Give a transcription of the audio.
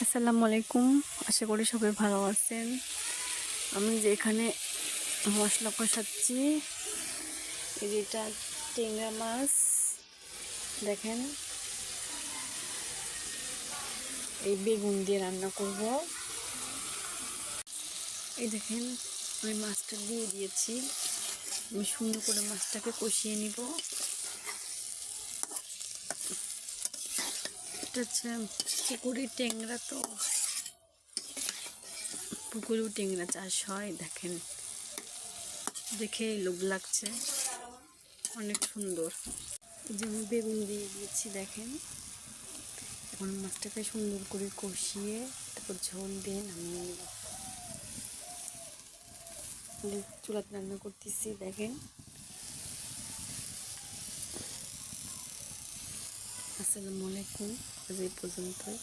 আসসালামু আলাইকুম। আশা করি সবাই ভালো আছেন। আমি যে এখানে মশলা কষাচ্ছি, এটা ট্যাংরা মাছ। দেখেন, এই বেগুন দিয়ে রান্না করব। এই দেখেন, আমি মাছটা দিয়ে দিয়েছি। আমি সুন্দর করে মাছটাকে কষিয়ে নিব। এটা হচ্ছে পুকুরের ট্যাংরা, তো পুকুরেও ট্যাংরা চাষ হয়। দেখেন, দেখে লোভ লাগছে, অনেক সুন্দর। এই যে আমি বেগুন দিয়ে দিয়েছি, দেখেন। এখন মাছটাকে সুন্দর করে কষিয়ে তারপর ঝোল দিয়ে নামিয়ে নেব। চুলাতে রান্না করতেছি, দেখেন। আসসালামু আলাইকুম। আজ এই পর্যন্তই।